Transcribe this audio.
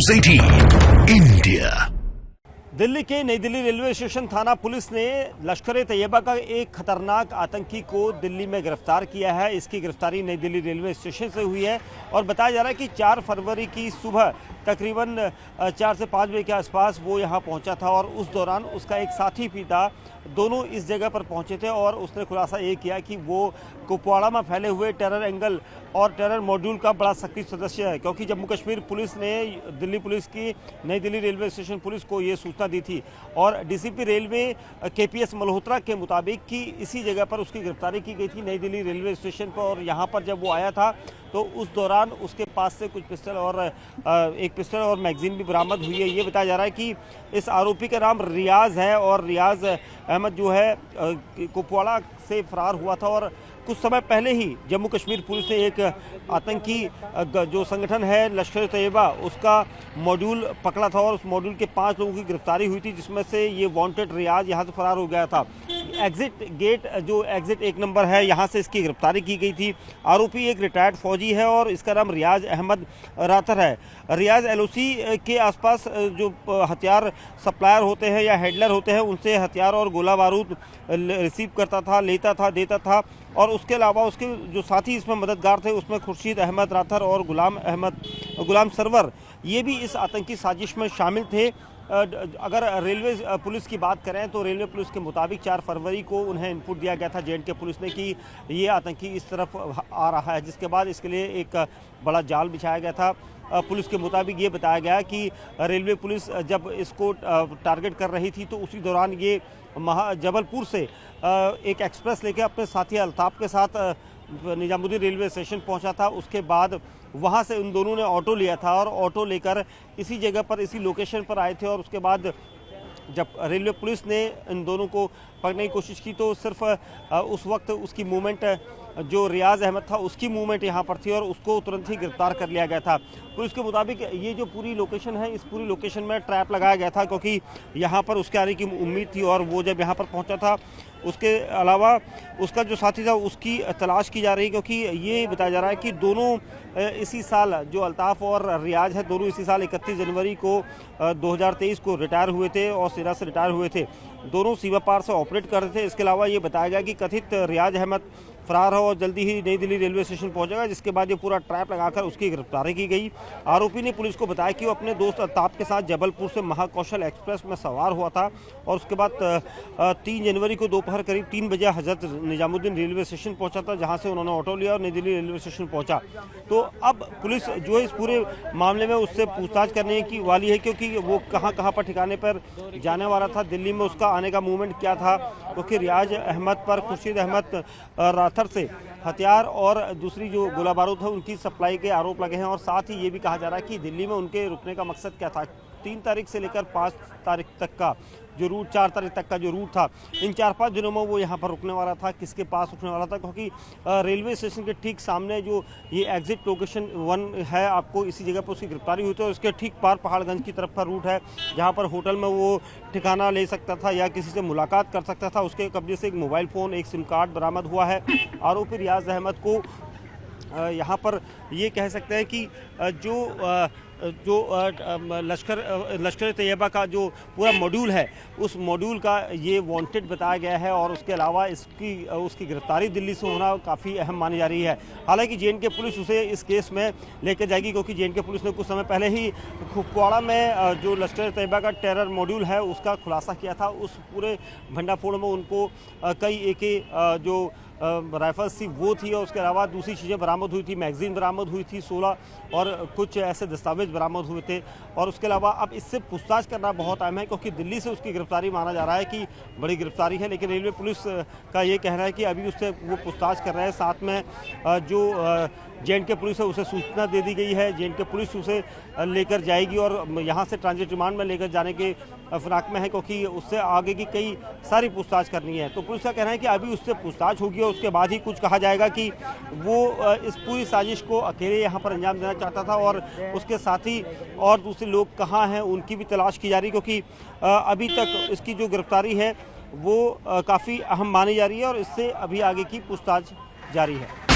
News 18 India। Delhi के नई Delhi railway station थाना पुलिस ने लश्कर-ए-तैयबा का एक खतरनाक आतंकी को दिल्ली में गिरफ्तार किया है। इसकी गिरफ्तारी नई दिल्ली रेलवे स्टेशन से हुई है और बताया जा रहा है कि 4 फरवरी की सुबह तकरीबन 4 से 5 बजे के आसपास वो यहाँ पहुँचा था और उस दौरान उसका एक साथी भी था। दोनों इस जगह पर पहुँचे थे और उसने खुलासा ये किया कि वो कुपवाड़ा में फैले हुए टेरर एंगल और टेरर मॉड्यूल का बड़ा सक्रिय सदस्य है, क्योंकि जम्मू कश्मीर पुलिस ने दिल्ली पुलिस की नई दिल्ली रेलवे स्टेशन पुलिस को ये सूचना दी थी और डीसीपी रेलवे केपीएस मल्होत्रा के मुताबिक कि इसी जगह पर उसकी गिरफ्तारी की गई थी नई दिल्ली रेलवे स्टेशन पर। और यहाँ पर जब वो आया था तो उस दौरान उसके पास से कुछ एक पिस्टल और मैगजीन भी बरामद हुई है। ये बताया जा रहा है कि इस आरोपी का नाम रियाज है और रियाज अहमद जो है कुपवाड़ा से फरार हुआ था और कुछ समय पहले ही जम्मू कश्मीर पुलिस ने एक आतंकी जो संगठन है लश्कर-ए-तैयबा उसका मॉड्यूल पकड़ा था और उस मॉड्यूल के 5 लोगों की गिरफ्तारी हुई थी, जिसमें से ये वांटेड रियाज यहाँ से फरार हो गया था। एग्जिट गेट जो एग्जिट 1 नंबर है यहाँ से इसकी गिरफ्तारी की गई थी। आरोपी एक रिटायर्ड फौजी है और इसका नाम रियाज अहमद राथर है। रियाज एलओसी के आसपास जो हथियार सप्लायर होते हैं या हैंडलर होते हैं उनसे हथियार और गोला बारूद रिसीव करता था, लेता था, देता था। और उसके अलावा उसके जो साथी इसमें मददगार थे उसमें खुर्शीद अहमद राथर और गुलाम सरवर ये भी इस आतंकी साजिश में शामिल थे। अगर रेलवे पुलिस की बात करें तो रेलवे पुलिस के मुताबिक 4 फरवरी को उन्हें इनपुट दिया गया था जेएंडके पुलिस ने कि ये आतंकी इस तरफ आ रहा है, जिसके बाद इसके लिए एक बड़ा जाल बिछाया गया था। पुलिस के मुताबिक ये बताया गया कि रेलवे पुलिस जब इसको टारगेट कर रही थी तो उसी दौरान ये जबलपुर से एक एक्सप्रेस लेके अपने साथी अल्ताफ के साथ निजामुद्दीन रेलवे स्टेशन पहुंचा था। उसके बाद वहां से उन दोनों ने ऑटो लिया था और ऑटो लेकर इसी जगह पर इसी लोकेशन पर आए थे और उसके बाद जब रेलवे पुलिस ने इन दोनों को पकड़ने की कोशिश की तो सिर्फ उस वक्त उसकी मूवमेंट जो रियाज अहमद था उसकी मूवमेंट यहाँ पर थी और उसको तुरंत ही गिरफ्तार कर लिया गया था। पुलिस के मुताबिक ये जो पूरी लोकेशन है इस पूरी लोकेशन में ट्रैप लगाया गया था, क्योंकि यहाँ पर उसके आने की उम्मीद थी और वो जब यहाँ पर पहुँचा था उसके अलावा उसका जो साथी था उसकी तलाश की जा रही है, क्योंकि ये बताया जा रहा है कि दोनों इसी साल जो अल्ताफ़ और रियाज है दोनों इसी साल 31 जनवरी को 2023 को रिटायर हुए थे और सेना से रिटायर हुए थे। दोनों सीमा पार से ऑपरेट कर रहे थे। इसके अलावा ये बताया गया कि कथित रियाज अहमद फरार हो और जल्दी ही नई दिल्ली रेलवे स्टेशन पहुंचेगा, जिसके बाद ये पूरा ट्रैप लगाकर उसकी गिरफ्तारी की गई। आरोपी ने पुलिस को बताया कि वो अपने दोस्त अल्ताफ के साथ जबलपुर से महाकौशल एक्सप्रेस में सवार हुआ था और उसके बाद 3 जनवरी को दोपहर करीब 3 बजे हजरत निजामुद्दीन रेलवे स्टेशन पहुंचा था, जहां से उन्होंने ऑटो लिया और नई दिल्ली रेलवे स्टेशन पहुंचा। तो अब पुलिस जो है इस पूरे मामले में उससे पूछताछ करने की वाली है, क्योंकि वो कहां पर ठिकाने पर जाने वाला था, दिल्ली में उसका आने का मूवमेंट क्या था, क्योंकि रियाज अहमद पर खुर्शीद अहमद राथर से हथियार और दूसरी जो गोला बारूद है उनकी सप्लाई के आरोप लगे हैं। और साथ ही ये भी कहा जा रहा है कि दिल्ली में उनके रुकने का मकसद क्या था। 3 तारीख से लेकर 5 तारीख तक का जो रूट 4 तारीख तक का जो रूट था, इन 4-5 दिनों में वो यहाँ पर रुकने वाला था। किसके पास रुकने वाला था, क्योंकि रेलवे स्टेशन के ठीक सामने जो ये एग्जिट लोकेशन 1 है, आपको इसी जगह पर उसकी गिरफ्तारी हुई थी और उसके ठीक पार पहाड़गंज की तरफ का रूट है, जहाँ पर होटल में वो ठिकाना ले सकता था या किसी से मुलाकात कर सकता था। उसके कब्जे से एक मोबाइल फ़ोन, एक सिम कार्ड बरामद हुआ है। आरोपी रियाज अहमद को यहाँ पर ये कह सकते हैं कि जो लश्कर-ए-तैयबा का जो पूरा मॉड्यूल है उस मॉड्यूल का ये वांटेड बताया गया है और उसके अलावा उसकी गिरफ्तारी दिल्ली से होना काफ़ी अहम मानी जा रही है। हालांकि जेएंडके पुलिस उसे इस केस में लेकर जाएगी, क्योंकि जेएंडके पुलिस ने कुछ समय पहले ही कुपवाड़ा में जो लश्कर-ए-तैयबा का टेरर मॉड्यूल है उसका खुलासा किया था। उस पूरे भंडाफोड़ में उनको कई AK जो राइफल्स थी वो थी और उसके अलावा दूसरी चीज़ें बरामद हुई थी, मैगजीन बरामद हुई थी 16 और कुछ ऐसे दस्तावेज बरामद हुए थे। और उसके अलावा अब इससे पूछताछ करना बहुत अहम है, क्योंकि दिल्ली से उसकी गिरफ्तारी माना जा रहा है कि बड़ी गिरफ्तारी है, लेकिन रेलवे पुलिस का ये कहना है कि अभी उससे वो पूछताछ कर रहे हैं। साथ में जो जेएंडके पुलिस है उसे सूचना दे दी गई है, जेएंडके पुलिस उसे लेकर जाएगी और यहाँ से ट्रांजिट रिमांड में लेकर जाने के फिराक में है, क्योंकि उससे आगे की कई सारी पूछताछ करनी है। तो पुलिस का कहना है कि अभी उससे पूछताछ होगी और उसके बाद ही कुछ कहा जाएगा कि वो इस पूरी साजिश को अकेले यहाँ पर अंजाम देना चाहता था और उसके साथी और दूसरे लोग कहाँ हैं उनकी भी तलाश की जा रही, क्योंकि अभी तक इसकी जो गिरफ्तारी है वो काफ़ी अहम मानी जा रही है और इससे अभी आगे की पूछताछ जारी है।